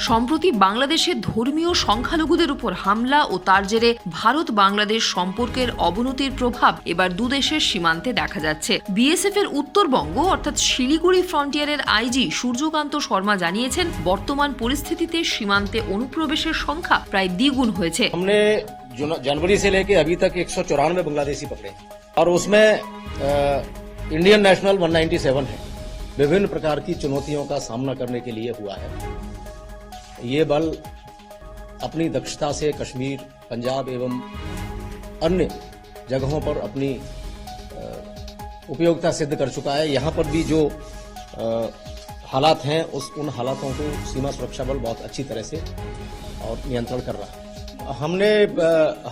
সম্প্রতি বাংলাদেশে ধর্মীয় সংখ্যালঘুদের উপর হামলা ও তার জেরে ভারত বাংলাদেশ সম্পর্কের অবনতির প্রভাব এবার দুদেশের সীমান্তে দেখা যাচ্ছে। বিএসএফ এর উত্তরবঙ্গ অর্থাৎ শিলিগুড়ি ফ্রন্টিয়ারের আইজি সূর্যকান্ত শর্মা জানিয়েছেন, বর্তমান পরিস্থিতিতে সীমান্তে অনুপ্রবেশের সংখ্যা প্রায় দ্বিগুণ হয়েছে। हमने जनवरी से लेके अभी तक 194 बांग्लादेशी पकड़े और उसमें इंडियन नेशनल 197 है। विभिन्न प्रकार की चुनौतियों का सामना करने के लिए हुआ है। ये बल अपनी दक्षता से कश्मीर, पंजाब एवं अन्य जगहों पर अपनी उपयोगिता सिद्ध कर चुका है। यहाँ पर भी जो हालात हैं उन हालातों को सीमा सुरक्षा बल बहुत अच्छी तरह से और नियंत्रण कर रहा है।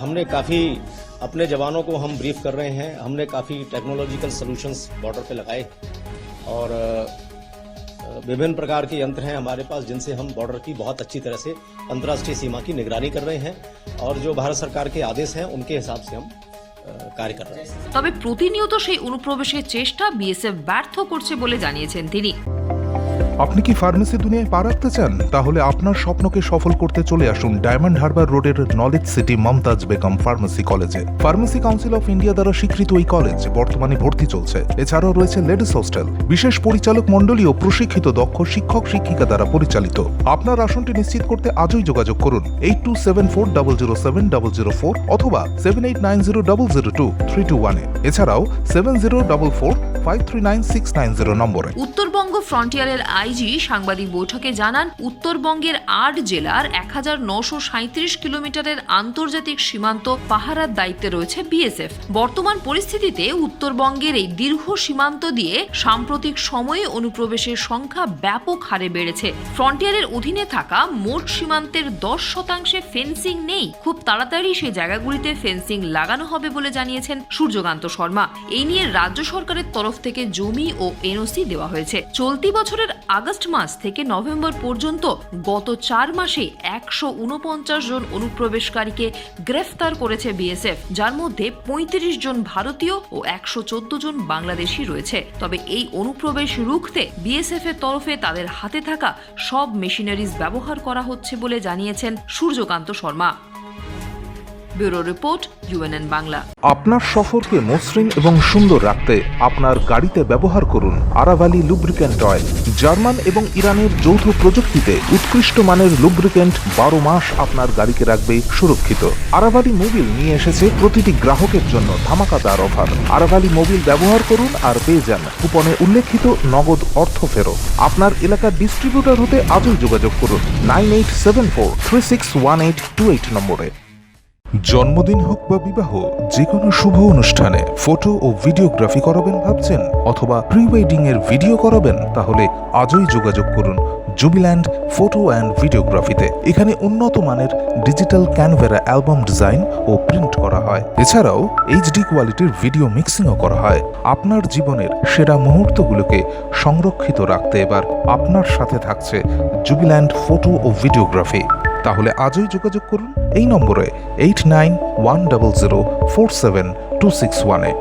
हमने काफी अपने जवानों को हम ब्रीफ कर रहे हैं। हमने काफी टेक्नोलॉजिकल सॉल्यूशंस बॉर्डर पे लगाए और विभिन्न प्रकार के यंत्र हैं हमारे पास जिनसे हम बॉर्डर की बहुत अच्छी तरह से अंतर्राष्ट्रीय सीमा की निगरानी कर रहे हैं और जो भारत सरकार के आदेश हैं उनके हिसाब से हम कार्य कर रहे हैं। তবে প্রতিনিয়ত সেই অনুপ্রবেশের চেষ্টা বিএসএফ ব্যর্থ করছে বলে জানিয়েছেন তিনি। আপনি কি ফার্মেসি দুনিয়ায় পা রাখতে চান? তাহলে আপনার স্বপ্নকে সফল করতে চলে আসুন ডায়মন্ড হারবার রোডের Knowledge City Mumtaz Begum pharmacy কলেজে। ফার্মেসি কাউন্সিল অফ ইন্ডিয়া দ্বারা স্বীকৃত এই কলেজ বর্তমানে ভর্তি চলছে। এছাড়াও রয়েছে লেডিস হোস্টেল, বিশেষ পরিচালক মণ্ডলী ও প্রশিক্ষিত দক্ষ শিক্ষক শিক্ষিকা দ্বারা পরিচালিত। আপনার আসনটি নিশ্চিত করতে আজই যোগাযোগ করুন 8274007004 অথবা 7890002321 এছাড়াও 7044539690 নম্বরে। উত্তরবঙ্গ ফ্রন্টিয়ারের আইজি সাংবাদিক বৈঠকে জানান, উত্তরবঙ্গের ৮ জেলার 1937 কিলোমিটারের আন্তর্জাতিক সীমান্ত পাহারার দায়িত্বে রয়েছে বিএসএফ। বর্তমান পরিস্থিতিতে উত্তরবঙ্গের এই দীর্ঘ সীমান্ত দিয়ে সাম্প্রতিক সময়ে অনুপ্রবেশের সংখ্যা ব্যাপক হারে বেড়েছে। ফ্রন্টিয়ারের অধীনে থাকা মোট সীমান্তের 10% ফেন্সিং নেই। খুব তাড়াতাড়ি সেই জায়গাগুলিতে ফেন্সিং লাগানো হবে বলে জানিয়েছেন সূর্যকান্ত শর্মা। এই নিয়ে রাজ্য সরকারের তরফ থেকে জমি ও এনওসি দেওয়া হয়েছে। চলতি বছরের আগস্ট মাস থেকে নভেম্বর পর্যন্ত গত 4 মাসে 149 জন অনুপ্রবেশকারীকে গ্রেফতার করেছে বিএসএফ, যার মধ্যে 35 জন ভারতীয় ও 114 জন বাংলাদেশি রয়েছে। তবে এই অনুপ্রবেশ রুখতে বিএসএফ এর তরফে তাদের হাতে থাকা সব মেশিনারিজ ব্যবহার করা হচ্ছে বলে জানিয়েছেন Suryakanta Sharma. Bureau report, UNN Bangla. আপনার সফরকে মসৃণ এবং সুন্দর রাখতে আপনার গাড়িতে ব্যবহার করুন আরাভালি লুব্রিক্যান্ট অয়েল। জার্মান এবং ইরানের যৌথ প্রযুক্তিতে উৎকৃষ্ট মানের লুব্রিক্যান্ট 12 মাস আপনার গাড়িকে রাখবে সুরক্ষিত। আরাভালি মোবিল নিয়ে এসেছে প্রতিটি গ্রাহকের জন্য ধামাকাদার অফার। আরাভালি মোবিল ব্যবহার করুন আর পেয়ে যান কুপনে উল্লেখিত নগদ অর্থ ফেরত। আপনার এলাকার ডিস্ট্রিবিউটর হতে আজই যোগাযোগ করুন 9874361828 নম্বরে। জন্মদিন হোক বা বিবাহ, যে কোনো শুভ অনুষ্ঠানে ফটো ও ভিডিওগ্রাফি করাবেন ভাবছেন অথবা প্রি ওয়েডিং এর ভিডিও করাবেন, তাহলে আজই যোগাযোগ করুন জুবিল্যান্ড ফটো অ্যান্ড ভিডিওগ্রাফিতে। এখানে উন্নত মানের ডিজিটাল ক্যানভেরা অ্যালবাম ডিজাইন ও প্রিন্ট করা হয়। এছাড়াও এইচডি কোয়ালিটির ভিডিও মিক্সিংও করা হয়। আপনার জীবনের সেরা মুহূর্তগুলোকে সংরক্ষিত রাখতে এবার আপনার সাথে থাকছে জুবিল্যান্ড ফটো ও ভিডিওগ্রাফি। তাহলে আজই যোগাযোগ করুন এই নম্বরে 8910047261-এ।